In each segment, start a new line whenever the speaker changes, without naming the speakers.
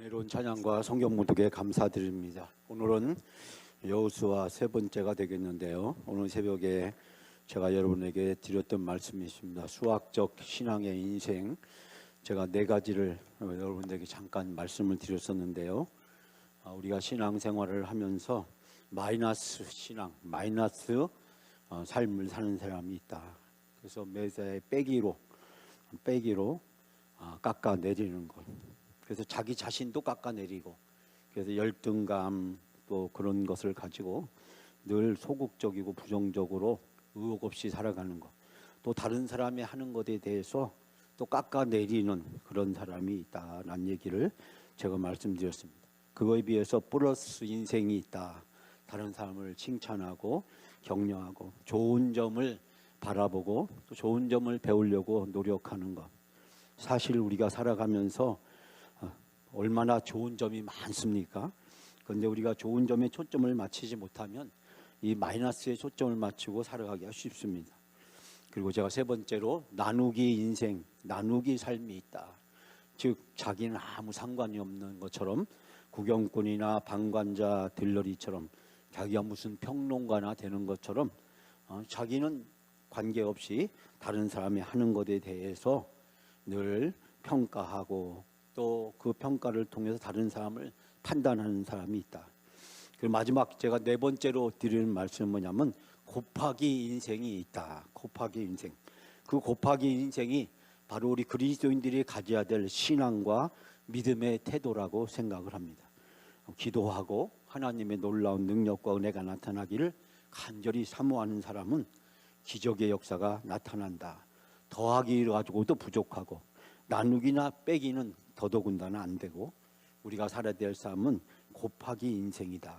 은혜로운 찬양과 성경 묵독에 감사드립니다. 오늘은 여호수아 세 번째가 되겠는데요. 오늘 새벽에 제가 여러분에게 드렸던 말씀이 있습니다. 수학적 신앙의 인생, 제가 네 가지를 여러분에게 잠깐 말씀을 드렸었는데요. 우리가 신앙생활을 하면서 마이너스 신앙, 마이너스 삶을 사는 사람이 있다. 그래서 매사에 빼기로 깎아내리는 것. 그래서 자기 자신도 깎아내리고, 그래서 열등감 또 그런 것을 가지고 늘 소극적이고 부정적으로 의욕 없이 살아가는 것, 또 다른 사람이 하는 것에 대해서 또 깎아내리는 그런 사람이 있다라는 얘기를 제가 말씀드렸습니다. 그거에 비해서 플러스 인생이 있다. 다른 사람을 칭찬하고 격려하고 좋은 점을 바라보고 또 좋은 점을 배우려고 노력하는 것. 사실 우리가 살아가면서 얼마나 좋은 점이 많습니까? 그런데 우리가 좋은 점에 초점을 맞추지 못하면 이 마이너스에 초점을 맞추고 살아가기가 쉽습니다. 그리고 제가 세 번째로 나누기 인생, 나누기 삶이 있다. 즉 자기는 아무 상관이 없는 것처럼, 구경꾼이나 방관자 들러리처럼, 자기가 무슨 평론가나 되는 것처럼 자기는 관계없이 다른 사람이 하는 것에 대해서 늘 평가하고 또 그 평가를 통해서 다른 사람을 판단하는 사람이 있다. 그리고 마지막 제가 네 번째로 드리는 말씀은 뭐냐면 곱하기 인생이 있다. 곱하기 인생. 그 곱하기 인생이 바로 우리 그리스도인들이 가져야 될 신앙과 믿음의 태도라고 생각을 합니다. 기도하고 하나님의 놀라운 능력과 은혜가 나타나기를 간절히 사모하는 사람은 기적의 역사가 나타난다. 더하기 가지고도 부족하고 나누기나 빼기는 더더군다나 안 되고, 우리가 살아야 될 삶은 곱하기 인생이다.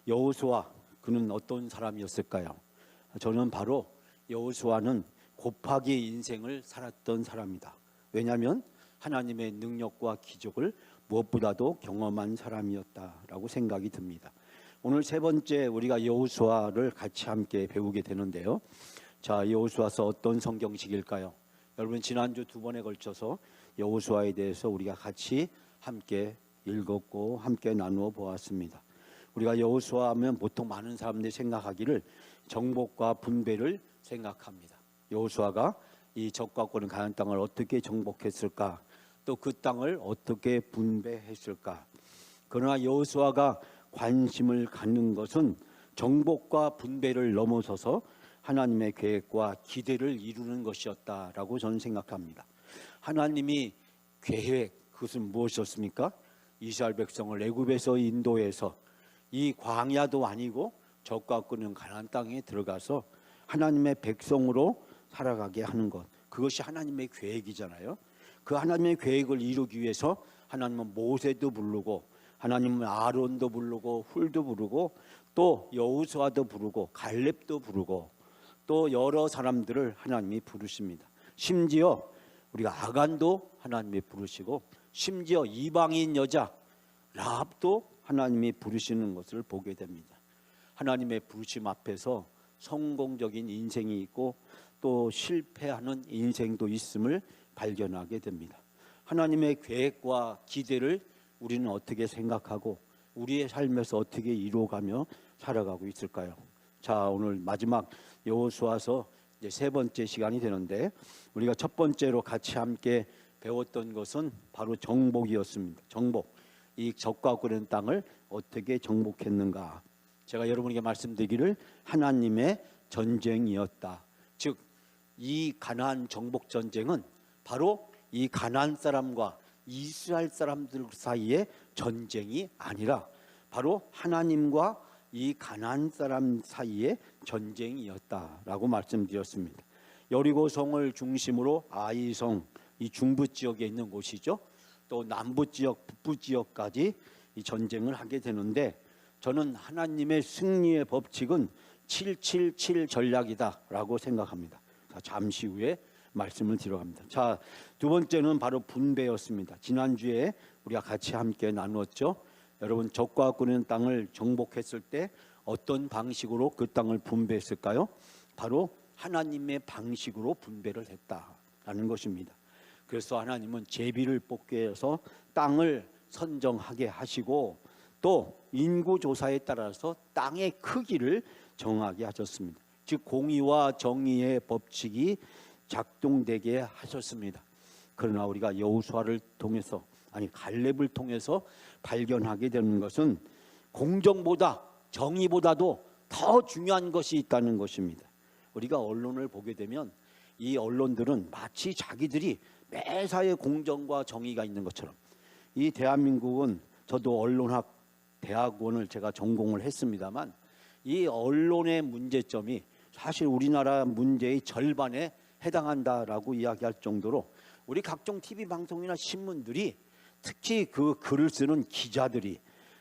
여호수아, 그는 어떤 사람이었을까요? 저는 바로 여호수아는 곱하기 인생을 살았던 사람이다. 왜냐하면 하나님의 능력과 기적을 무엇보다도 경험한 사람이었다라고 생각이 듭니다. 오늘 세 번째 우리가 여호수아를 같이 함께 배우게 되는데요. 자, 여호수아서 어떤 성경식일까요? 여러분, 지난주 두 번에 걸쳐서 여호수아에 대해서 우리가 같이 함께 읽었고 함께 나누어 보았습니다. 우리가 여호수아 하면 보통 많은 사람들이 생각하기를 정복과 분배를 생각합니다. 여호수아가 이 적과 권 가나안 땅을 어떻게 정복했을까, 또 그 땅을 어떻게 분배했을까. 그러나 여호수아가 관심을 갖는 것은 정복과 분배를 넘어서서 하나님의 계획과 기대를 이루는 것이었다라고 저는 생각합니다. 하나님이 계획, 그것은 무엇이었습니까? 이스라엘 백성을 애굽에서 인도해서 이 광야도 아니고 적과 끄는 가나안 땅에 들어가서 하나님의 백성으로 살아가게 하는 것, 그것이 하나님의 계획이잖아요. 그 하나님의 계획을 이루기 위해서 하나님은 모세도 부르고, 하나님은 아론도 부르고, 훌도 부르고, 또 여호수아도 부르고, 갈렙도 부르고, 또 여러 사람들을 하나님이 부르십니다. 심지어 우리가 아간도 하나님이 부르시고, 심지어 이방인 여자 라합도 하나님이 부르시는 것을 보게 됩니다. 하나님의 부르심 앞에서 성공적인 인생이 있고 또 실패하는 인생도 있음을 발견하게 됩니다. 하나님의 계획과 기대를 우리는 어떻게 생각하고 우리의 삶에서 어떻게 이루어가며 살아가고 있을까요? 자, 오늘 마지막 여호수아서 이제 세 번째 시간이 되는데, 우리가 첫 번째로 같이 함께 배웠던 것은 바로 정복이었습니다. 정복, 이 적과 끄는 땅을 어떻게 정복했는가. 제가 여러분에게 말씀드리기를 하나님의 전쟁이었다. 즉, 이 가나안 정복 전쟁은 바로 이 가나안 사람과 이스라엘 사람들 사이의 전쟁이 아니라 바로 하나님과 이 가나안 사람 사이의 전쟁이었다라고 말씀드렸습니다. 여리고성을 중심으로 아이성, 이 중부 지역에 있는 곳이죠. 또 남부 지역, 북부 지역까지 이 전쟁을 하게 되는데, 저는 하나님의 승리의 법칙은 777 전략이다라고 생각합니다. 자, 잠시 후에 말씀을 들어갑니다. 자, 두 번째는 바로 분배였습니다. 지난주에 우리가 같이 함께 나누었죠. 여러분, 적과 끄는 땅을 정복했을 때 어떤 방식으로 그 땅을 분배했을까요? 바로 하나님의 방식으로 분배를 했다라는 것입니다. 그래서 하나님은 제비를 뽑게 해서 땅을 선정하게 하시고 또 인구조사에 따라서 땅의 크기를 정하게 하셨습니다. 즉 공의와 정의의 법칙이 작동되게 하셨습니다. 그러나 우리가 여호수아를 통해서 갈렙을 통해서 발견하게 되는 것은 공정보다 정의보다도 더 중요한 것이 있다는 것입니다. 우리가 언론을 보게 되면 이 언론들은 마치 자기들이 매사에 공정과 정의가 있는 것처럼, 이 대한민국은, 저도 언론학 대학원을 제가 전공을 했습니다만, 이 언론의 문제점이 사실 우리나라 문제의 절반에 해당한다라고 이야기할 정도로 우리 각종 TV 방송이나 신문들이, 특히 그 글을 쓰는 기자들이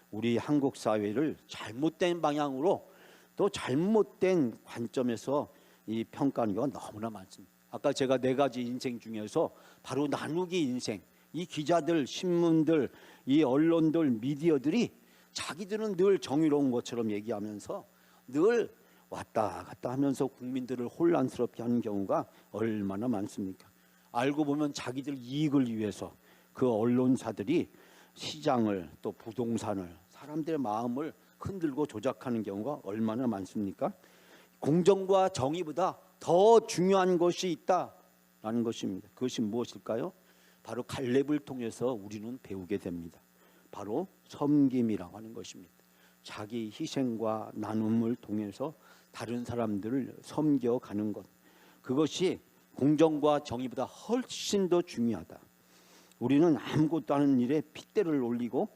우리 한국 사회를 잘못된 방향으로 또 잘못된 관점에서 이 평가하는 경우가 너무나 많습니다. 아까 제가 4가지 인생 중에서 바로 나누기 인생, 이 기자들, 신문들, 이 언론들, 미디어들이 자기들은 늘 정의로운 것처럼 얘기하면서 늘 왔다 갔다 하면서 국민들을 혼란스럽게 하는 경우가 얼마나 많습니까? 알고 보면 자기들 이익을 위해서 그 언론사들이 시장을, 또 부동산을, 사람들의 마음을 흔들고 조작하는 경우가 얼마나 많습니까? 공정과 정의보다 더 중요한 것이 있다라는 것입니다. 그것이 무엇일까요? 바로 갈렙을 통해서 우리는 배우게 됩니다. 바로 섬김이라고 하는 것입니다. 자기 희생과 나눔을 통해서 다른 사람들을 섬겨가는 것, 그것이 공정과 정의보다 훨씬 더 중요하다. 우리는 아무것도 아닌 일에 핏대를 올리고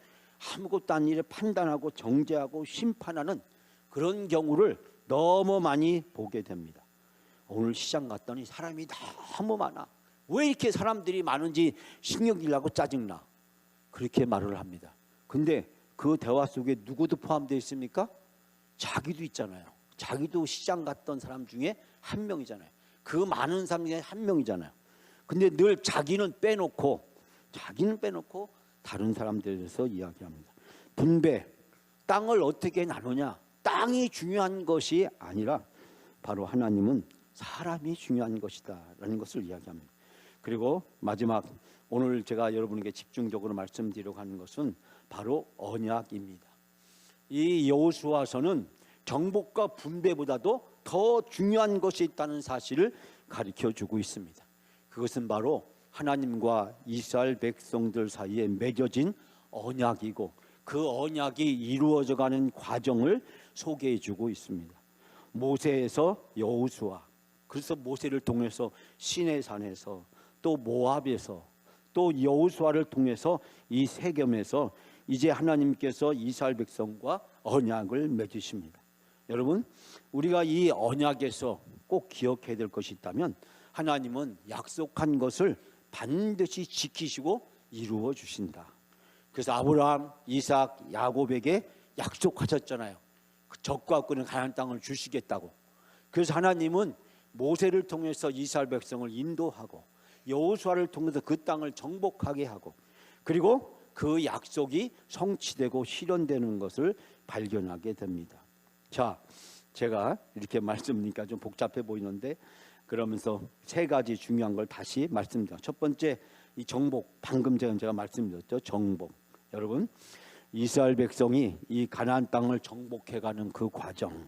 아무것도 아닌 일에 판단하고 정죄하고 심판하는 그런 경우를 너무 많이 보게 됩니다. 오늘 시장 갔더니 사람이 너무 많아. 왜 이렇게 사람들이 많은지 신경질나고 짜증나. 그렇게 말을 합니다. 근데 그 대화 속에 누구도 포함되어 있습니까? 자기도 있잖아요. 자기도 시장 갔던 사람 중에 한 명이잖아요. 그 많은 사람 중에 한 명이잖아요. 근데 늘 자기는 빼놓고 다른 사람들에 대해서 이야기합니다. 분배, 땅을 어떻게 나누냐, 땅이 중요한 것이 아니라 바로 하나님은 사람이 중요한 것이다 라는 것을 이야기합니다. 그리고 마지막, 오늘 제가 여러분에게 집중적으로 말씀드리려고 하는 것은 바로 언약입니다. 이 여호수아서는 정복과 분배보다도 더 중요한 것이 있다는 사실을 가르쳐주고 있습니다. 그것은 바로 하나님과 이스라엘 백성들 사이에 맺어진 언약이고, 그 언약이 이루어져가는 과정을 소개해주고 있습니다. 모세에서 여호수아, 그래서 모세를 통해서 시내산에서, 또 모압에서, 또 여호수아를 통해서 이 세겜에서 이제 하나님께서 이스라엘 백성과 언약을 맺으십니다. 여러분, 우리가 이 언약에서 꼭 기억해야 될 것이 있다면, 하나님은 약속한 것을 반드시 지키시고 이루어 주신다. 그래서 아브라함, 이삭, 야곱에게 약속하셨잖아요. 적과 끄는 가나안 땅을 주시겠다고. 그래서 하나님은 모세를 통해서 이스라엘 백성을 인도하고 여호수아를 통해서 그 땅을 정복하게 하고, 그리고 그 약속이 성취되고 실현되는 것을 발견하게 됩니다. 자, 제가 이렇게 말씀드리니까 좀 복잡해 보이는데, 그러면서 3가지 중요한 걸 다시 말씀드려요. 첫 번째, 이 정복, 방금 제가 말씀드렸죠. 정복. 여러분, 이스라엘 백성이 이 가나안 땅을 정복해가는 그 과정,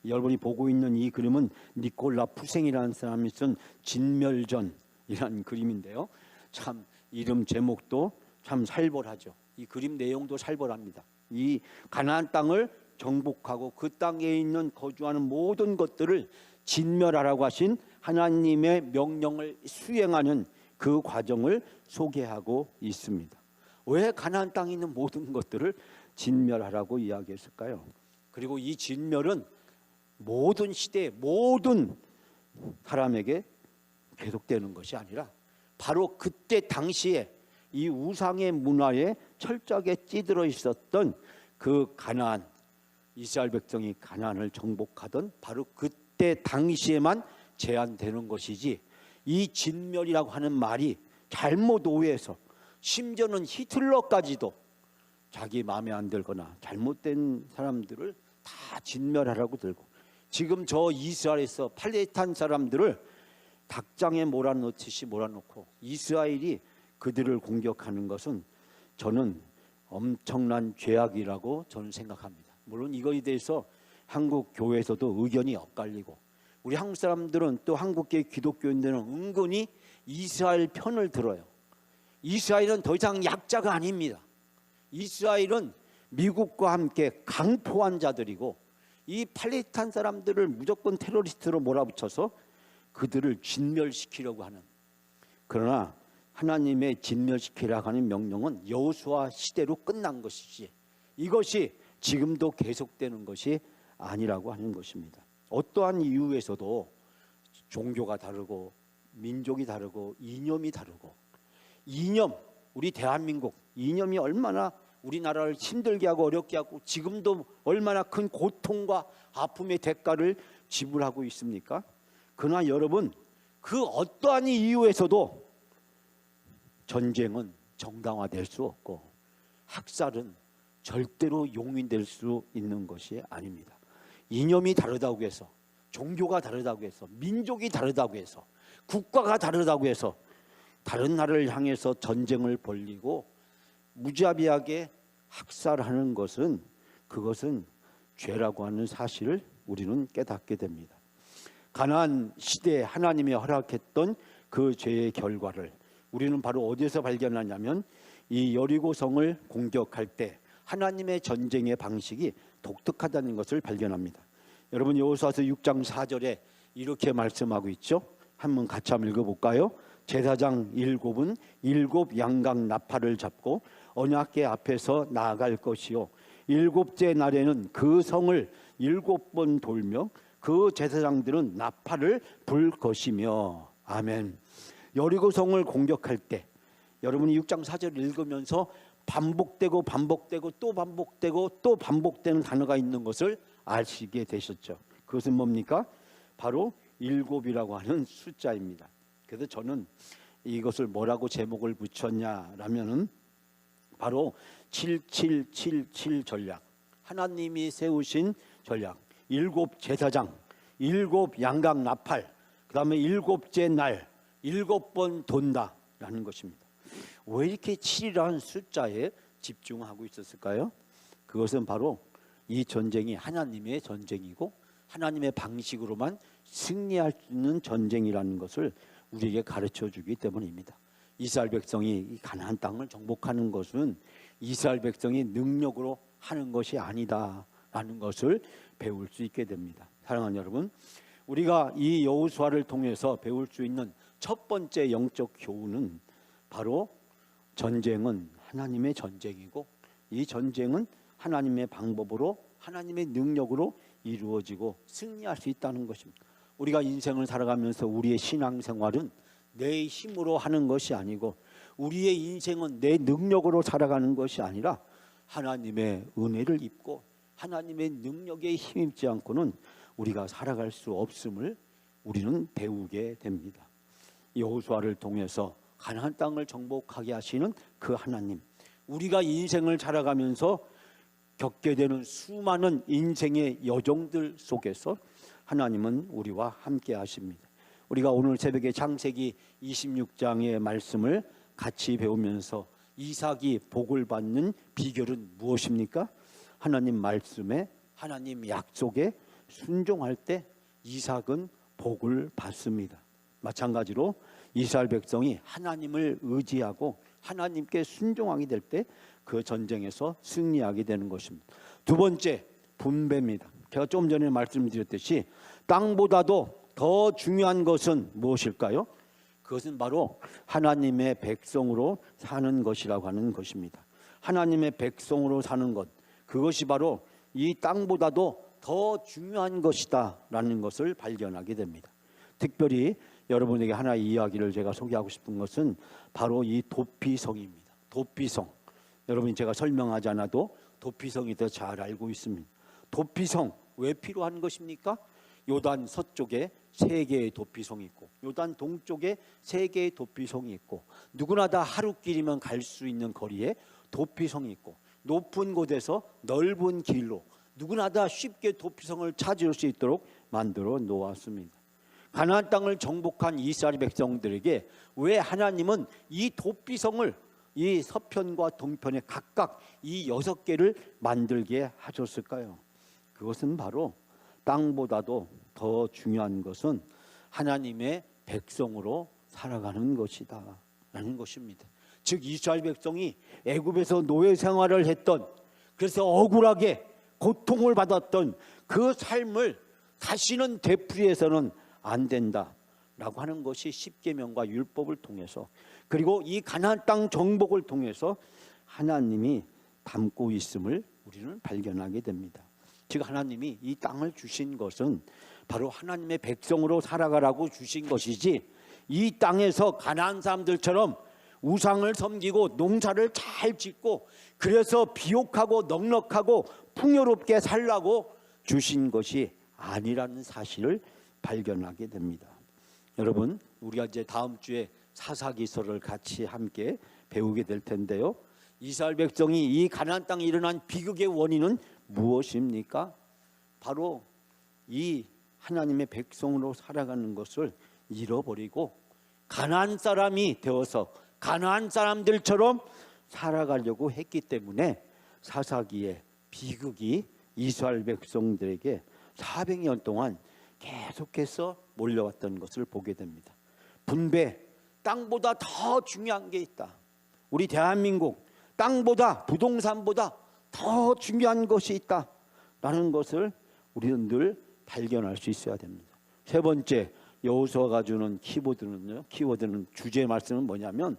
여러분이 보고 있는 이 그림은 니콜라 푸생이라는 사람이 쓴 진멸전이라는 그림인데요. 참 이름 제목도 참 살벌하죠. 이 그림 내용도 살벌합니다. 이 가나안 땅을 정복하고 그 땅에 있는 거주하는 모든 것들을 진멸하라고 하신 하나님의 명령을 수행하는 그 과정을 소개하고 있습니다. 왜 가나안 땅에 있는 모든 것들을 진멸하라고 이야기했을까요? 그리고 이 진멸은 모든 시대, 모든 사람에게 계속되는 것이 아니라 바로 그때 당시에 이 우상의 문화에 철저하게 찌들어 있었던 그 가나안, 이스라엘 백성이 가나안을 정복하던 바로 그때 당시에만 제한되는 것이지, 이 진멸이라고 하는 말이 잘못 오해해서, 심지어는 히틀러까지도 자기 마음에 안 들거나 잘못된 사람들을 다 진멸하라고 들고, 지금 저 이스라엘에서 팔레스타인 사람들을 닭장에 몰아넣듯이 몰아넣고 이스라엘이 그들을 공격하는 것은 저는 엄청난 죄악이라고 저는 생각합니다. 물론 이거에 대해서 한국 교회에서도 의견이 엇갈리고, 우리 한국 사람들은 또 한국계 기독교인들은 은근히 이스라엘 편을 들어요. 이스라엘은 더 이상 약자가 아닙니다. 이스라엘은 미국과 함께 강포한 자들이고, 이 팔레스타인 사람들을 무조건 테러리스트로 몰아붙여서 그들을 진멸시키려고 하는, 그러나 하나님의 진멸시키라고 하는 명령은 여호수아 시대로 끝난 것이지 이것이 지금도 계속되는 것이 아니라고 하는 것입니다. 어떠한 이유에서도 종교가 다르고 민족이 다르고 이념이 다르고, 이념, 우리 대한민국 이념이 얼마나 우리나라를 힘들게 하고 어렵게 하고 지금도 얼마나 큰 고통과 아픔의 대가를 지불하고 있습니까? 그러나 여러분, 그 어떠한 이유에서도 전쟁은 정당화될 수 없고 학살은 절대로 용인될 수 있는 것이 아닙니다. 이념이 다르다고 해서, 종교가 다르다고 해서, 민족이 다르다고 해서, 국가가 다르다고 해서 다른 나라를 향해서 전쟁을 벌이고 무자비하게 학살하는 것은, 그것은 죄라고 하는 사실을 우리는 깨닫게 됩니다. 가나안 시대에 하나님이 허락했던 그 죄의 결과를 우리는 바로 어디에서 발견하냐면, 이 여리고성을 공격할 때 하나님의 전쟁의 방식이 독특하다는 것을 발견합니다. 여러분, 여호수아서 6장 4절에 이렇게 말씀하고 있죠. 한번 같이 한번 읽어볼까요? 제사장 7은 7 양각 나팔을 잡고 언약궤 앞에서 나아갈 것이요, 7째 날에는 그 성을 7번 돌며 그 제사장들은 나팔을 불 것이며. 아멘. 여리고성을 공격할 때 여러분이 6장 4절을 읽으면서 반복되고 반복되고 또 반복되고 또 반복되는 단어가 있는 것을 아시게 되셨죠. 그것은 뭡니까? 바로 7이라고 하는 숫자입니다. 그래서 저는 이것을 뭐라고 제목을 붙였냐라면은 바로 7777 전략, 하나님이 세우신 전략, 7 제사장, 7 양각 나팔, 그 다음에 7째 날 7번 돈다라는 것입니다. 왜 이렇게 7이라는 숫자에 집중하고 있었을까요? 그것은 바로 이 전쟁이 하나님의 전쟁이고 하나님의 방식으로만 승리할 수 있는 전쟁이라는 것을 우리에게 가르쳐 주기 때문입니다. 이스라엘 백성이 가나안 땅을 정복하는 것은 이스라엘 백성이 능력으로 하는 것이 아니다라는 것을 배울 수 있게 됩니다. 사랑하는 여러분, 우리가 이 여호수아를 통해서 배울 수 있는 첫 번째 영적 교훈은 바로 전쟁은 하나님의 전쟁이고 이 전쟁은 하나님의 방법으로, 하나님의 능력으로 이루어지고 승리할 수 있다는 것입니다. 우리가 인생을 살아가면서 우리의 신앙생활은 내 힘으로 하는 것이 아니고, 우리의 인생은 내 능력으로 살아가는 것이 아니라 하나님의 은혜를 입고 하나님의 능력에 힘입지 않고는 우리가 살아갈 수 없음을 우리는 배우게 됩니다. 여호수아를 통해서 가나안 땅을 정복하게 하시는 그 하나님, 우리가 인생을 살아가면서 겪게 되는 수많은 인생의 여정들 속에서 하나님은 우리와 함께 하십니다. 우리가 오늘 새벽에 창세기 26장의 말씀을 같이 배우면서 이삭이 복을 받는 비결은 무엇입니까? 하나님 말씀에, 하나님 약속에 순종할 때 이삭은 복을 받습니다. 마찬가지로 이스라엘 백성이 하나님을 의지하고 하나님께 순종하게 될 때 그 전쟁에서 승리하게 되는 것입니다. 두 번째, 분배입니다. 제가 조금 전에 말씀드렸듯이 땅보다도 더 중요한 것은 무엇일까요? 그것은 바로 하나님의 백성으로 사는 것이라고 하는 것입니다. 하나님의 백성으로 사는 것, 그것이 바로 이 땅보다도 더 중요한 것이다 라는 것을 발견하게 됩니다. 특별히 여러분에게 하나의 이야기를 제가 소개하고 싶은 것은 바로 이 도피성입니다. 도피성, 여러분이 제가 설명하지 않아도 도피성이 더 잘 알고 있습니다. 도피성 왜 필요한 것입니까? 요단 서쪽에 3개의 도피성이 있고 요단 동쪽에 3개의 도피성이 있고, 누구나 다 하루길이면 갈 수 있는 거리에 도피성이 있고, 높은 곳에서 넓은 길로 누구나 다 쉽게 도피성을 찾을 수 있도록 만들어 놓았습니다. 가나안 땅을 정복한 이스라엘 백성들에게 왜 하나님은 이 도피성을 이 서편과 동편에 각각 이 6개를 만들게 하셨을까요? 그것은 바로 땅보다도 더 중요한 것은 하나님의 백성으로 살아가는 것이다 라는 것입니다. 즉 이스라엘 백성이 애굽에서 노예 생활을 했던, 그래서 억울하게 고통을 받았던 그 삶을 다시는 되풀이해서는 안 된다라고 하는 것이 십계명과 율법을 통해서, 그리고 이 가나안 땅 정복을 통해서 하나님이 담고 있음을 우리는 발견하게 됩니다. 즉 하나님이 이 땅을 주신 것은 바로 하나님의 백성으로 살아가라고 주신 것이지, 이 땅에서 가나안 사람들처럼 우상을 섬기고 농사를 잘 짓고 그래서 비옥하고 넉넉하고 풍요롭게 살라고 주신 것이 아니라는 사실을 발견하게 됩니다. 여러분, 우리가 이제 다음 주에 사사기서를 같이 함께 배우게 될 텐데요, 이스라엘 백성이 이 가나안 땅에 일어난 비극의 원인은 무엇입니까? 바로 이 하나님의 백성으로 살아가는 것을 잃어버리고 가나안 사람이 되어서 가나안 사람들처럼 살아가려고 했기 때문에 사사기의 비극이 이스라엘 백성들에게 400년 동안 계속해서 몰려왔던 것을 보게 됩니다. 분배, 땅보다 더 중요한 게 있다. 우리 대한민국 땅보다, 부동산보다 더 중요한 것이 있다라는 것을 우리는 늘 발견할 수 있어야 됩니다. 세 번째, 여호수아가 주는 키워드는 주제 말씀은 뭐냐면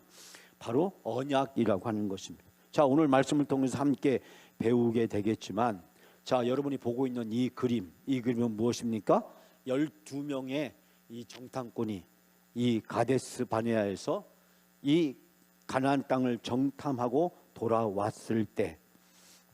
바로 언약이라고 하는 것입니다. 자, 오늘 말씀을 통해서 함께 배우게 되겠지만, 자, 여러분이 보고 있는 이 그림은 무엇입니까? 12명의 이 정탐꾼이 이 가데스 바네아에서 이 가나안 땅을 정탐하고 돌아왔을 때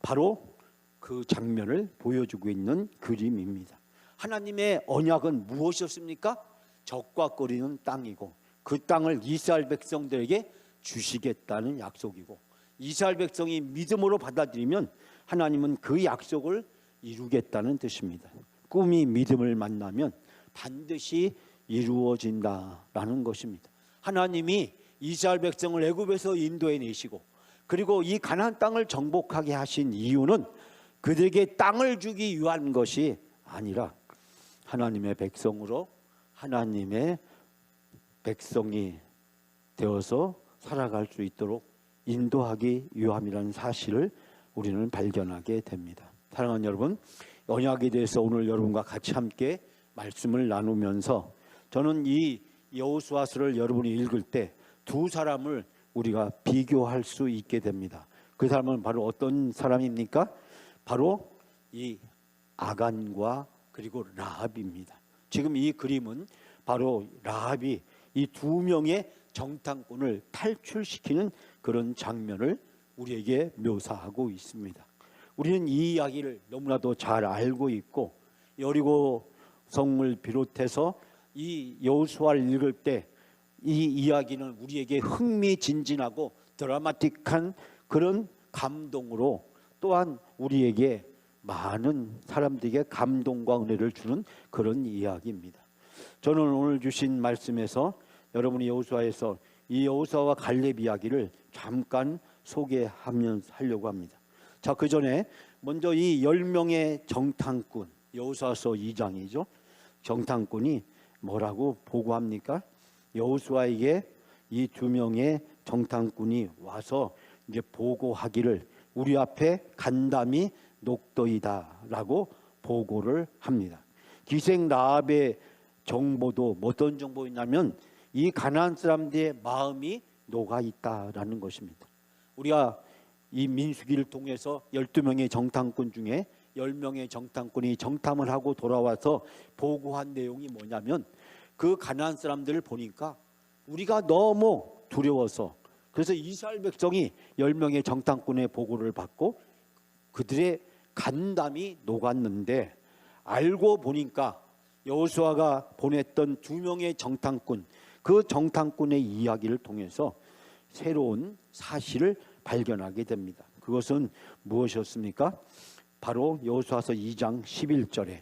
바로 그 장면을 보여주고 있는 그림입니다. 하나님의 언약은 무엇이었습니까? 적과 거리는 땅이고 그 땅을 이스라엘 백성들에게 주시겠다는 약속이고, 이스라엘 백성이 믿음으로 받아들이면 하나님은 그 약속을 이루겠다는 뜻입니다. 꿈이 믿음을 만나면 반드시 이루어진다라는 것입니다. 하나님이 이스라엘 백성을 애굽에서 인도해내시고 그리고 이 가나안 땅을 정복하게 하신 이유는 그들에게 땅을 주기 위한 것이 아니라 하나님의 백성으로 하나님의 백성이 되어서 살아갈 수 있도록 인도하기 위함이라는 사실을 우리는 발견하게 됩니다. 사랑하는 여러분, 언약에 대해서 오늘 여러분과 같이 함께 말씀을 나누면서 저는 이 여호수아서를 여러분이 읽을 때 두 사람을 우리가 비교할 수 있게 됩니다. 그 사람은 바로 어떤 사람입니까? 바로 이 아간과 그리고 라합입니다. 지금 이 그림은 바로 라합이 이 두 명의 정탐꾼을 탈출시키는 그런 장면을 우리에게 묘사하고 있습니다. 우리는 이 이야기를 너무나도 잘 알고 있고, 여리고 성을 비롯해서 이 여호수아를 읽을 때 이 이야기는 우리에게 흥미진진하고 드라마틱한 그런 감동으로, 또한 우리에게 많은 사람들에게 감동과 은혜를 주는 그런 이야기입니다. 저는 오늘 주신 말씀에서 여러분이 여호수아에서 이 여호수아와 갈렙 이야기를 잠깐 소개하려고 합니다. 자, 그 전에 먼저 이 10명의 정탐꾼, 여호수아서 2장이죠. 정탐꾼이 뭐라고 보고합니까? 여호수아에게 이 2명의 정탐꾼이 와서 이제 보고하기를 우리 앞에 간담이 녹더이다라고 보고를 합니다. 기생 라합의 정보도 어떤 정보였냐면 이 가나안 사람들의 마음이 녹아 있다라는 것입니다. 우리가 이 민수기를 통해서 12명의 정탐꾼 중에 10명의 정탐꾼이 정탐을 하고 돌아와서 보고한 내용이 뭐냐면, 그 가나안 사람들을 보니까 우리가 너무 두려워서, 그래서 이스라엘 백성이 10명의 정탐꾼의 보고를 받고 그들의 간담이 녹았는데, 알고 보니까 여호수아가 보냈던 2명의 정탐꾼, 그 정탐꾼의 이야기를 통해서 새로운 사실을 발견하게 됩니다. 그것은 무엇이었습니까? 바로 여호수아서 2장 11절에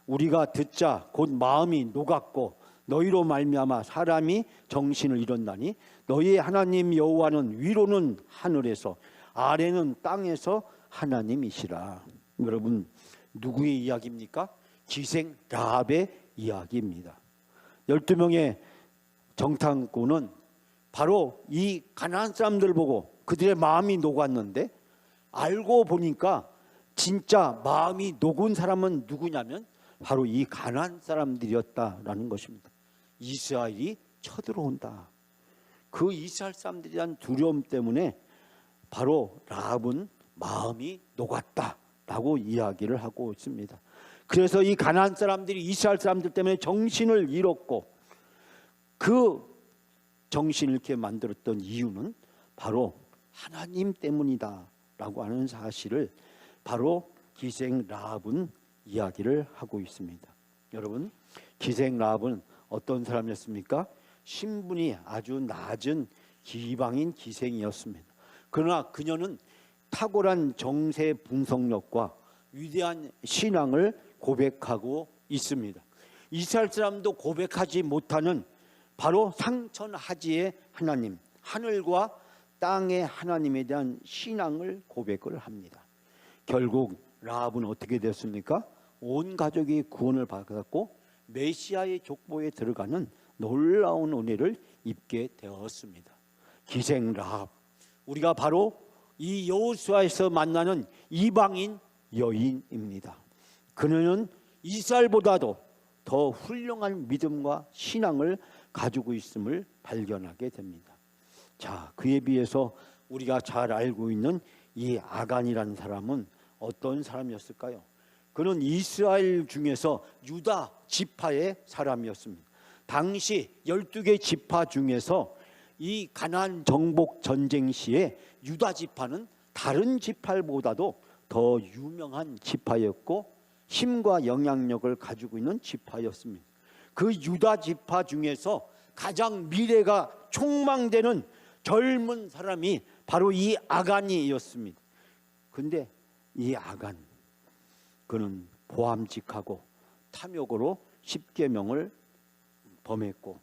우리가 듣자 곧 마음이 녹았고 너희로 말미암아 사람이 정신을 잃었나니 너희의 하나님 여호와는 위로는 하늘에서 아래는 땅에서 하나님이시라. 여러분, 누구의 이야기입니까? 기생 라합의 이야기입니다. 12명의 정탐꾼은 바로 이 가나안 사람들 보고 그들의 마음이 녹았는데, 알고 보니까 진짜 마음이 녹은 사람은 누구냐면 바로 이 가나안 사람들이었다라는 것입니다. 이스라엘이 쳐들어온다. 그 이스라엘 사람들에 대한 두려움 때문에 바로 라합은 마음이 녹았다라고 이야기를 하고 있습니다. 그래서 이 가나안 사람들이 이스라엘 사람들 때문에 정신을 잃었고, 그 정신을 잃게 만들었던 이유는 바로 하나님 때문이다라고 하는 사실을 바로 기생 라합은 이야기를 하고 있습니다. 여러분, 기생 라합은 어떤 사람이었습니까? 신분이 아주 낮은 기방인 기생이었습니다. 그러나 그녀는 탁월한 정세 분석력과 위대한 신앙을 고백하고 있습니다. 이스라엘 사람도 고백하지 못하는 바로 상천하지의 하나님, 하늘과 땅의 하나님에 대한 신앙을 고백을 합니다. 결국 라합은 어떻게 됐습니까? 온 가족이 구원을 받았고 메시아의 족보에 들어가는 놀라운 은혜를 입게 되었습니다. 기생 라합, 우리가 바로 이 여호수아에서 만나는 이방인 여인입니다. 그녀는 이스라엘보다도 더 훌륭한 믿음과 신앙을 가지고 있음을 발견하게 됩니다. 자, 그에 비해서 우리가 잘 알고 있는 이 아간이라는 사람은 어떤 사람이었을까요? 그는 이스라엘 중에서 유다 지파의 사람이었습니다. 당시 12개 지파 중에서 이 가나안 정복 전쟁 시에 유다 지파는 다른 지파보다도 더 유명한 지파였고 힘과 영향력을 가지고 있는 지파였습니다. 그 유다 지파 중에서 가장 미래가 촉망되는 젊은 사람이 바로 이 아간이었습니다. 근데 이 아간, 그는 보암직하고 탐욕으로 십계명을 범했고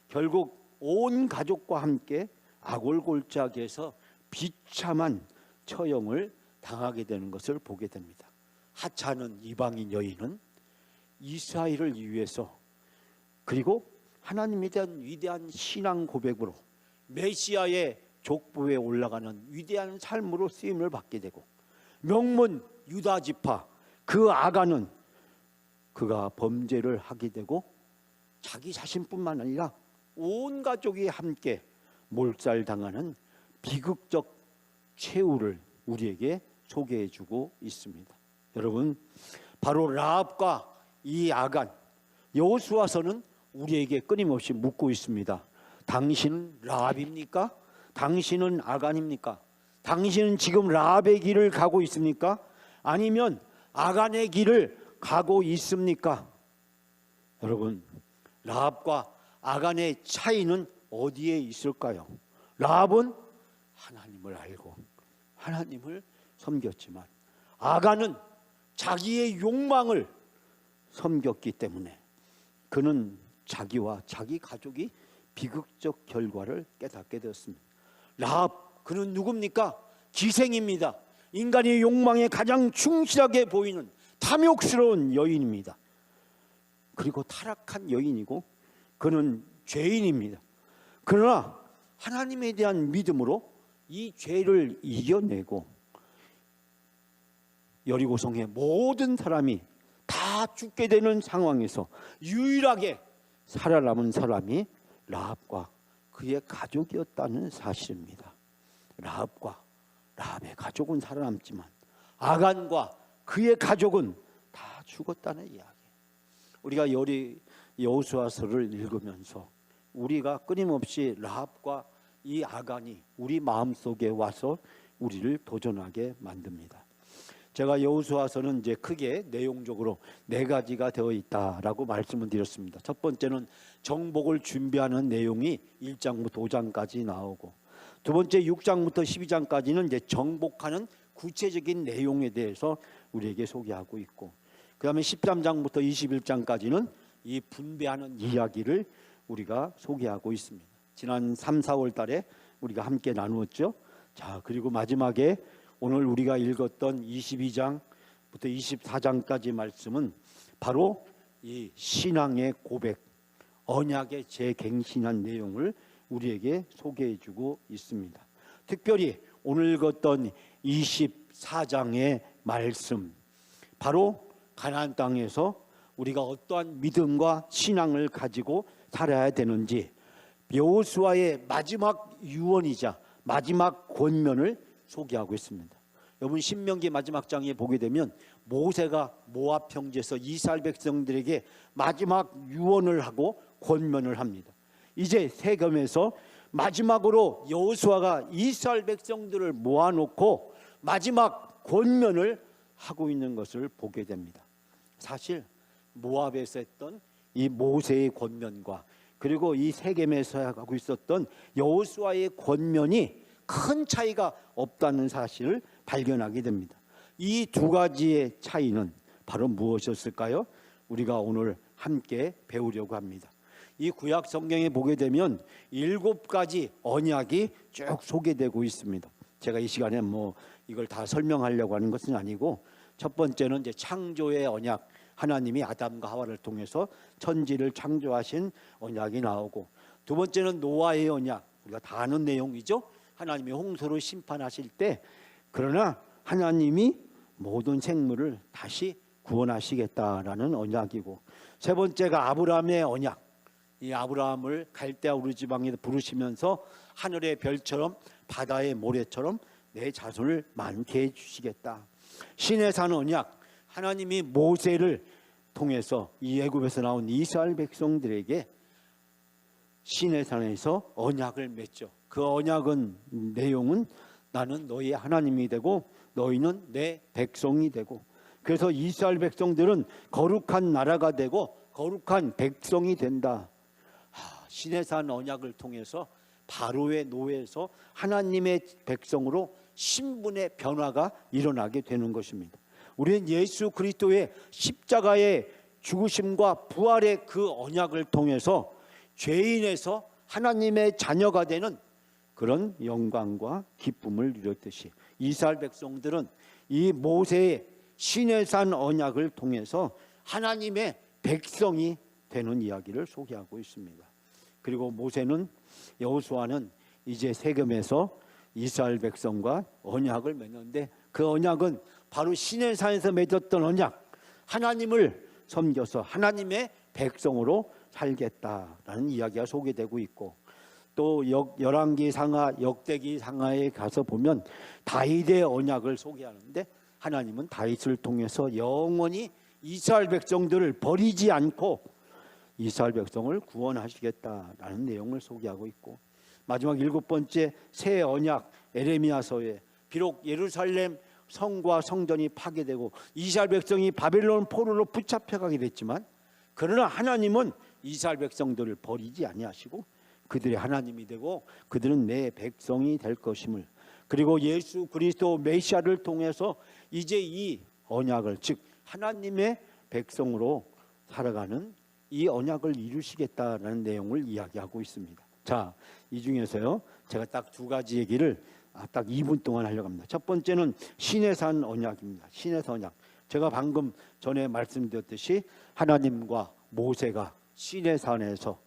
결국 온 가족과 함께 아골골짜기에서 비참한 처형을 당하게 되는 것을 보게 됩니다. 하찮은 이방인 여인은 이스라엘을 위해서, 그리고 하나님에 대한 위대한 신앙 고백으로 메시아의 족보에 올라가는 위대한 삶으로 쓰임을 받게 되고, 명문 유다 지파 그 아간은 그가 범죄를 하게 되고 자기 자신뿐만 아니라 온 가족이 함께 몰살당하는 비극적 최후를 우리에게 소개해주고 있습니다. 여러분, 바로 라합과 이 아간, 여호수아서는 우리에게 끊임없이 묻고 있습니다. 당신은 라합입니까? 당신은 아간입니까? 당신은 지금 라합의 길을 가고 있습니까? 아니면 아간의 길을 가고 있습니까? 여러분, 라합과 아간의 차이는 어디에 있을까요? 라합은 하나님을 알고 하나님을 섬겼지만 아간은 자기의 욕망을 섬겼기 때문에 그는 자기와 자기 가족이 비극적 결과를 깨닫게 되었습니다. 라합, 그는 누굽니까? 기생입니다. 인간의 욕망에 가장 충실하게 보이는 탐욕스러운 여인입니다. 그리고 타락한 여인이고 그는 죄인입니다. 그러나 하나님에 대한 믿음으로 이 죄를 이겨내고 여리고성의 모든 사람이 다 죽게 되는 상황에서 유일하게 살아남은 사람이 라합과 그의 가족이었다는 사실입니다. 라합의 가족은 살아남지만 아간과 그의 가족은 다 죽었다는 이야기. 우리가 여호수아서를 읽으면서 우리가 끊임없이 라합과 이 아간이 우리 마음속에 와서 우리를 도전하게 만듭니다. 제가 여호수아서는 이제 크게 내용적으로 4가지가 되어 있다라고 말씀을 드렸습니다. 첫 번째는 정복을 준비하는 내용이 1장부터 5장까지 나오고, 두 번째 6장부터 12장까지는 이제 정복하는 구체적인 내용에 대해서 우리에게 소개하고 있고, 그 다음에 13장부터 21장까지는 이 분배하는 이야기를 우리가 소개하고 있습니다. 지난 3, 4월 달에 우리가 함께 나누었죠. 자, 그리고 마지막에 오늘 우리가 읽었던 22장부터 24장까지 말씀은 바로 이 신앙의 고백, 언약의 재갱신한 내용을 우리에게 소개해주고 있습니다. 특별히 오늘 읽었던 24장의 말씀, 바로 가나안 땅에서 우리가 어떠한 믿음과 신앙을 가지고 살아야 되는지, 여호수아의 마지막 유언이자 마지막 권면을 소개하고 있습니다. 여러분, 신명기 마지막 장에 보게 되면 모세가 모압 평지에서 이스라엘 백성들에게 마지막 유언을 하고 권면을 합니다. 이제 세겜에서 마지막으로 여호수아가 이스라엘 백성들을 모아놓고 마지막 권면을 하고 있는 것을 보게 됩니다. 사실 모압에서 했던 이 모세의 권면과 그리고 이 세겜에서 하고 있었던 여호수아의 권면이 큰 차이가 없다는 사실을 발견하게 됩니다. 이 두 가지의 차이는 바로 무엇이었을까요? 우리가 오늘 함께 배우려고 합니다. 이 구약 성경에 보게 되면 7가지 언약이 쭉 소개되고 있습니다. 제가 이 시간에 이걸 다 설명하려고 하는 것은 아니고, 첫 번째는 이제 창조의 언약, 하나님이 아담과 하와를 통해서 천지를 창조하신 언약이 나오고, 두 번째는 노아의 언약, 우리가 다 아는 내용이죠. 하나님이 홍수로 심판하실 때, 그러나 하나님이 모든 생물을 다시 구원하시겠다라는 언약이고, 세 번째가 아브라함의 언약, 이 아브라함을 갈대아 우르 지방에 부르시면서 하늘의 별처럼 바다의 모래처럼 내 자손을 많게 해주시겠다. 시내산 언약, 하나님이 모세를 통해서 이 애굽에서 나온 이스라엘 백성들에게 시내산에서 언약을 맺죠. 그 언약은 내용은 나는 너희의 하나님이 되고 너희는 내 백성이 되고, 그래서 이스라엘 백성들은 거룩한 나라가 되고 거룩한 백성이 된다. 시내산 언약을 통해서 바로의 노예에서 하나님의 백성으로 신분의 변화가 일어나게 되는 것입니다. 우리는 예수 그리스도의 십자가의 죽으심과 부활의 그 언약을 통해서 죄인에서 하나님의 자녀가 되는 그런 영광과 기쁨을 누렸듯이, 이스라엘 백성들은 이 모세의 시내산 언약을 통해서 하나님의 백성이 되는 이야기를 소개하고 있습니다. 그리고 모세는, 여호수아는 이제 세겜에서 이스라엘 백성과 언약을 맺는데, 그 언약은 바로 시내산에서 맺었던 언약, 하나님을 섬겨서 하나님의 백성으로 살겠다라는 이야기가 소개되고 있고, 또 열왕기 상하, 역대기 상하에 가서 보면 다윗의 언약을 소개하는데, 하나님은 다윗을 통해서 영원히 이스라엘 백성들을 버리지 않고 이스라엘 백성을 구원하시겠다라는 내용을 소개하고 있고, 마지막 7번째 새 언약 에레미야서에 비록 예루살렘 성과 성전이 파괴되고 이스라엘 백성이 바벨론 포로로 붙잡혀가게 됐지만, 그러나 하나님은 이스라엘 백성들을 버리지 아니하시고 그들의 하나님이 되고 그들은 내 백성이 될 것임을, 그리고 예수 그리스도 메시아를 통해서 이제 이 언약을, 즉 하나님의 백성으로 살아가는 이 언약을 이루시겠다라는 내용을 이야기하고 있습니다. 자, 이 중에서요 제가 딱 2가지 얘기를 딱 2분 동안 하려고 합니다. 첫 번째는 시내산 언약입니다. 시내산 언약, 제가 방금 전에 말씀드렸듯이 하나님과 모세가 시내산에서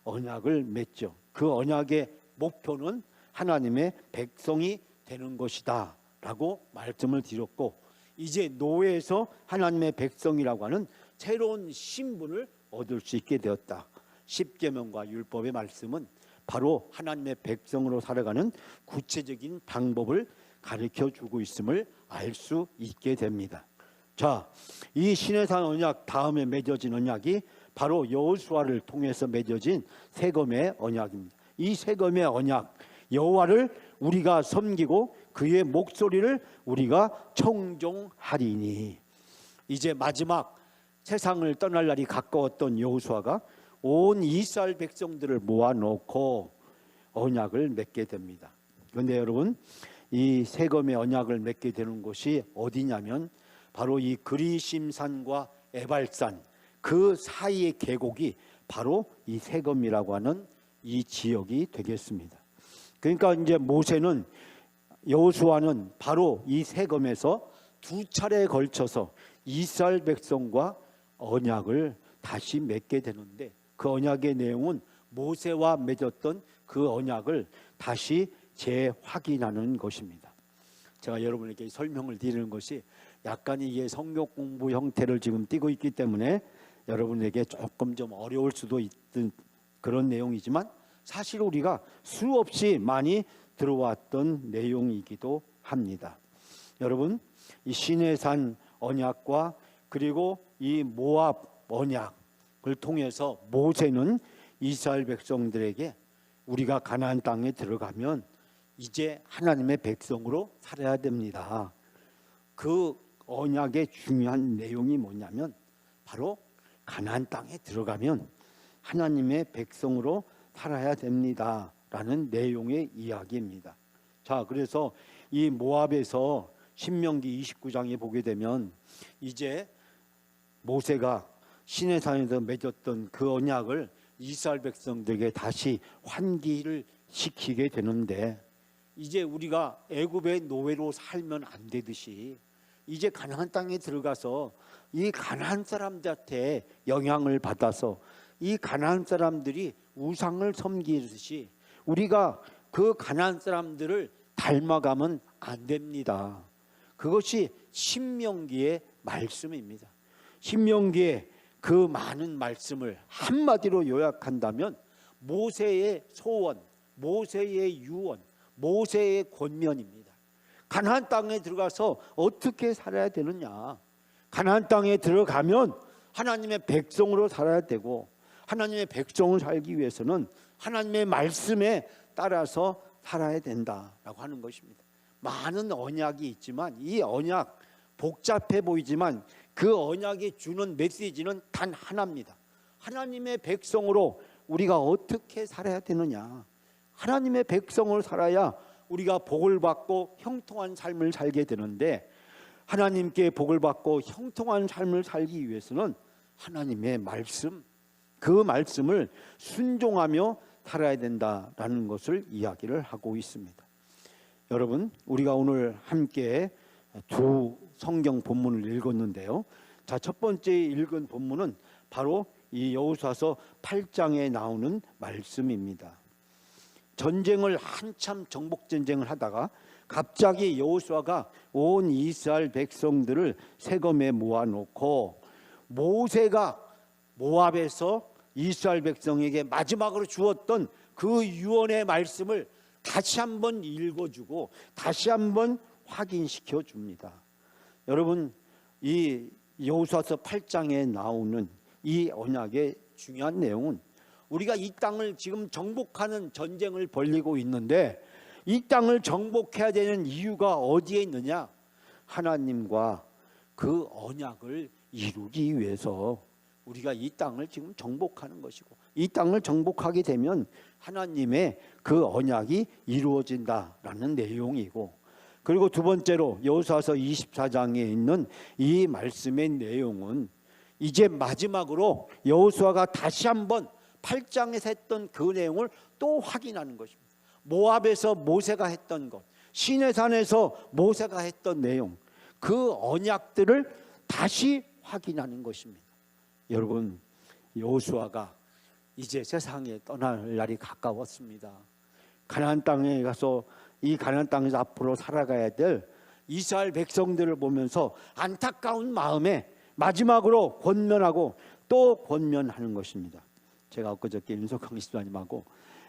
언약을 맺죠. 그 언약의 목표는 하나님의 백성이 되는 것이다 라고 말씀을 드렸고, 이제 노예에서 하나님의 백성이라고 하는 새로운 신분을 얻을 수 있게 되었다. 십계명과 율법의 말씀은 바로 하나님의 백성으로 살아가는 구체적인 방법을 가르쳐주고 있음을 알 수 있게 됩니다. 자, 이 시내산 언약 다음에 맺어진 언약이 바로 여호수아를 통해서 맺어진 세겜의 언약입니다. 이 세겜의 언약, 여호와를 우리가 섬기고 그의 목소리를 우리가 청종하리니, 이제 마지막 세상을 떠날 날이 가까웠던 여호수아가 온 이스라엘 백성들을 모아놓고 언약을 맺게 됩니다. 그런데 여러분, 이 세겜의 언약을 맺게 되는 곳이 어디냐면 바로 이 그리심산과 에발산, 그 사이의 계곡이 바로 이 세검이라고 하는 이 지역이 되겠습니다. 그러니까 이제 모세는 여호수아는 바로 이 세검에서 두 차례에 걸쳐서 이스라엘 백성과 언약을 다시 맺게 되는데, 그 언약의 내용은 모세와 맺었던 그 언약을 다시 재확인하는 것입니다. 제가 여러분에게 설명을 드리는 것이 약간 이게 성경 공부 형태를 지금 띠고 있기 때문에 여러분에게 조금 좀 어려울 수도 있는 그런 내용이지만, 사실 우리가 수없이 많이 들어왔던 내용이기도 합니다. 여러분, 이 시내산 언약과 그리고 이 모압 언약을 통해서 모세는 이스라엘 백성들에게 우리가 가나안 땅에 들어가면 이제 하나님의 백성으로 살아야 됩니다. 그 언약의 중요한 내용이 뭐냐면 바로 가나안 땅에 들어가면 하나님의 백성으로 살아야 됩니다라는 내용의 이야기입니다. 자, 그래서 이 모압에서 신명기 29장에 보게 되면 이제 모세가 시내산에서 맺었던 그 언약을 이스라엘 백성들에게 다시 환기를 시키게 되는데, 이제 우리가 애굽의 노예로 살면 안 되듯이 이제 가나안 땅에 들어가서 이 가나안 사람들한테 영향을 받아서 이 가나안 사람들이 우상을 섬기듯이 우리가 그 가나안 사람들을 닮아가면 안 됩니다. 그것이 신명기의 말씀입니다. 신명기의 그 많은 말씀을 한마디로 요약한다면 모세의 소원, 모세의 유언, 모세의 권면입니다. 가나안 땅에 들어가서 어떻게 살아야 되느냐? 가나안 땅에 들어가면 하나님의 백성으로 살아야 되고, 하나님의 백성을 살기 위해서는 하나님의 말씀에 따라서 살아야 된다라고 하는 것입니다. 많은 언약이 있지만 이 언약 복잡해 보이지만 그 언약이 주는 메시지는 단 하나입니다. 하나님의 백성으로 우리가 어떻게 살아야 되느냐? 하나님의 백성으로 살아야 우리가 복을 받고 형통한 삶을 살게 되는데, 하나님께 복을 받고 형통한 삶을 살기 위해서는 하나님의 말씀, 그 말씀을 순종하며 살아야 된다라는 것을 이야기를 하고 있습니다. 여러분, 우리가 오늘 함께 두 성경 본문을 읽었는데요. 자, 첫 번째 읽은 본문은 바로 이 여호수아서 8장에 나오는 말씀입니다. 전쟁을 한참 정복 전쟁을 하다가 갑자기 여호수아가 온 이스라엘 백성들을 세검에 모아놓고 모세가 모압에서 이스라엘 백성에게 마지막으로 주었던 그 유언의 말씀을 다시 한번 읽어주고 다시 한번 확인시켜 줍니다. 여러분, 이 여호수아서 8장에 나오는 이 언약의 중요한 내용은 우리가 이 땅을 지금 정복하는 전쟁을 벌이고 있는데, 이 땅을 정복해야 되는 이유가 어디에 있느냐? 하나님과 그 언약을 이루기 위해서 우리가 이 땅을 지금 정복하는 것이고, 이 땅을 정복하게 되면 하나님의 그 언약이 이루어진다라는 내용이고, 그리고 두 번째로 여호수아서 24장에 있는 이 말씀의 내용은 이제 마지막으로 여호수아가 다시 한번 8장에서 했던 그 내용을 또 확인하는 것입니다. 모압에서 모세가 했던 것, 시내산에서 모세가 했던 내용, 그 언약들을 다시 확인하는 것입니다. 여러분, 여호수아가 이제 세상에 떠날 날이 가까웠습니다. 가나안 땅에 가서 이 가나안 땅에서 앞으로 살아가야 될 이스라엘 백성들을 보면서 안타까운 마음에 마지막으로 권면하고 또 권면하는 것입니다. 제가 엊그저께 윤석광 집사님하고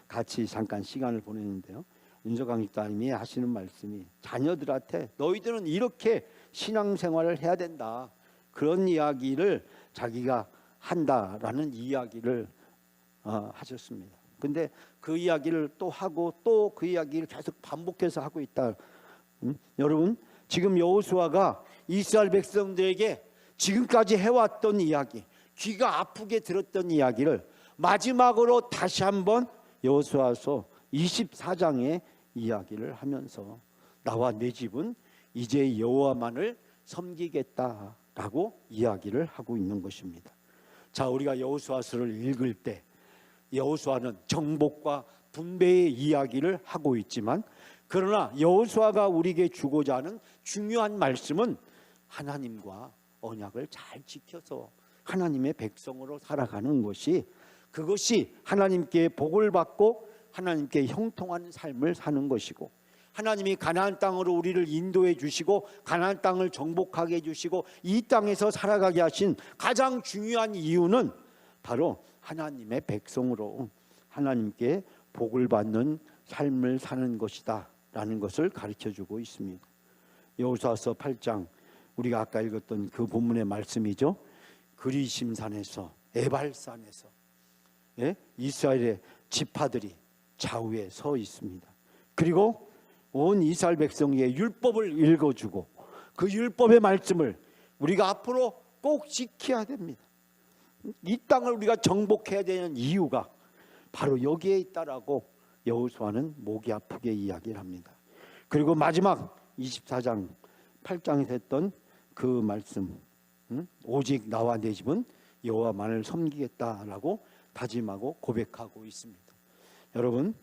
같이 잠깐 시간을 보냈는데요. 윤석광 집사님이 하시는 말씀이 자녀들한테 너희들은 이렇게 신앙생활을 해야 된다, 그런 이야기를 자기가 한다라는 이야기를 하셨습니다. 근데 그 이야기를 또 하고 또 그 이야기를 계속 반복해서 하고 있다. 여러분, 지금 여호수아가 이스라엘 백성들에게 지금까지 해왔던 이야기, 귀가 아프게 들었던 이야기를 마지막으로 다시 한번 여호수아서 24장의 이야기를 하면서 나와 내 집은 이제 여호와만을 섬기겠다라고 이야기를 하고 있는 것입니다. 자, 우리가 여호수아서를 읽을 때 여호수아는 정복과 분배의 이야기를 하고 있지만, 그러나 여호수아가 우리에게 주고자 하는 중요한 말씀은 하나님과 언약을 잘 지켜서 하나님의 백성으로 살아가는 것이, 그것이 하나님께 복을 받고 하나님께 형통한 삶을 사는 것이고, 하나님이 가나안 땅으로 우리를 인도해 주시고 가나안 땅을 정복하게 해주시고 이 땅에서 살아가게 하신 가장 중요한 이유는 바로 하나님의 백성으로 하나님께 복을 받는 삶을 사는 것이다 라는 것을 가르쳐주고 있습니다. 여호수아서 8장, 우리가 아까 읽었던 그 본문의 말씀이죠. 그리심산에서, 에발산에서 이스라엘의 지파들이 좌우에 서 있습니다. 그리고 온 이스라엘 백성에게 율법을 읽어주고 그 율법의 말씀을 우리가 앞으로 꼭 지켜야 됩니다. 이 땅을 우리가 정복해야 되는 이유가 바로 여기에 있다라고 여호수아는 목이 아프게 이야기를 합니다. 그리고 마지막 24장 8장에서 했던 그 말씀, 오직 나와 내 집은 여호와만을 섬기겠다라고 다짐하고 고백하고 있습니다. 여러분,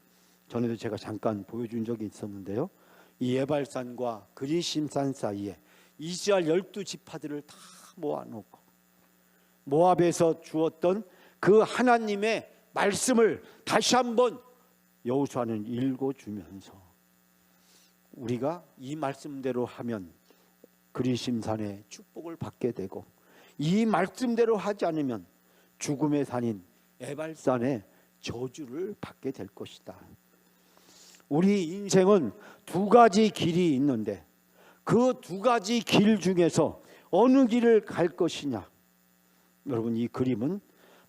전에도 제가 잠깐 보여준 적이 있었는데요, 이 에발산과 그리심산 사이에 이스라엘 12지파들을 다 모아놓고 모압에서 주었던 그 하나님의 말씀을 다시 한번 여호수아는 읽어주면서 우리가 이 말씀대로 하면 그리심산의 축복을 받게 되고, 이 말씀대로 하지 않으면 죽음의 산인 에발산의 저주를 받게 될 것이다. 우리 인생은 두 가지 길이 있는데 그 두 가지 길 중에서 어느 길을 갈 것이냐. 여러분, 이 그림은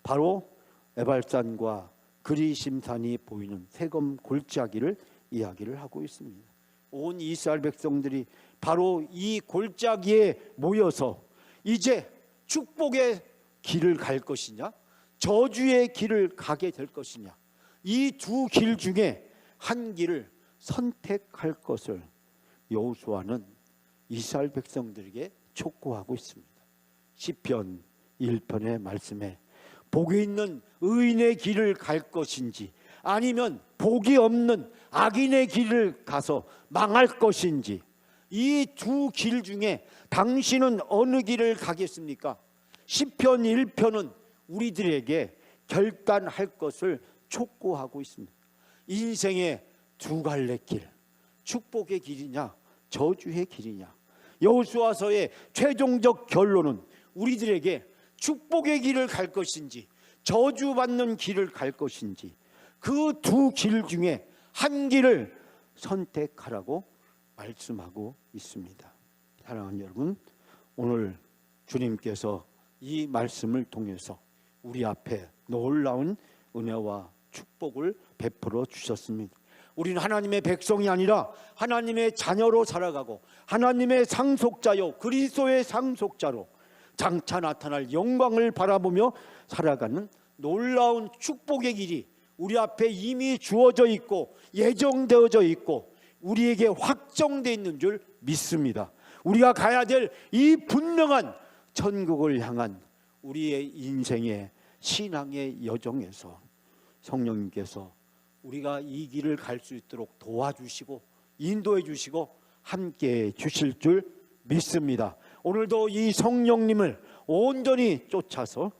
바로 에발산과 그리심산이 보이는 세검 골짜기를 이야기를 하고 있습니다. 온 이스라엘 백성들이 바로 이 골짜기에 모여서 이제 축복의 길을 갈 것이냐, 저주의 길을 가게 될 것이냐, 이 두 길 중에 한 길을 선택할 것을 여호수아는 이스라엘 백성들에게 촉구하고 있습니다. 시편 1편의 말씀에 복이 있는 의인의 길을 갈 것인지 아니면 복이 없는 악인의 길을 가서 망할 것인지, 이 두 길 중에 당신은 어느 길을 가겠습니까? 시편 1편은 우리들에게 결단할 것을 촉구하고 있습니다. 인생의 두 갈래 길, 축복의 길이냐 저주의 길이냐. 여호수아서의 최종적 결론은 우리들에게 축복의 길을 갈 것인지 저주받는 길을 갈 것인지 그 두 길 중에 한 길을 선택하라고 말씀하고 있습니다. 사랑하는 여러분, 오늘 주님께서 이 말씀을 통해서 우리 앞에 놀라운 은혜와 축복을 베풀어 주셨습니다. 우리는 하나님의 백성이 아니라 하나님의 자녀로 살아가고 하나님의 상속자요 그리스도의 상속자로 장차 나타날 영광을 바라보며 살아가는 놀라운 축복의 길이 우리 앞에 이미 주어져 있고 예정되어져 있고 우리에게 확정되어 있는 줄 믿습니다. 우리가 가야 될 이 분명한 천국을 향한 우리의 인생의 신앙의 여정에서 성령님께서 우리가 이 길을 갈 수 있도록 도와주시고 인도해 주시고 함께해 주실 줄 믿습니다. 오늘도 이 성령님을 온전히 쫓아서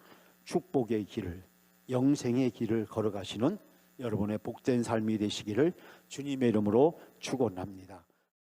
축복의 길을, 영생의 길을 걸어가시는 여러분의 복된 삶이 되시기를 주님의 이름으로 축원합니다.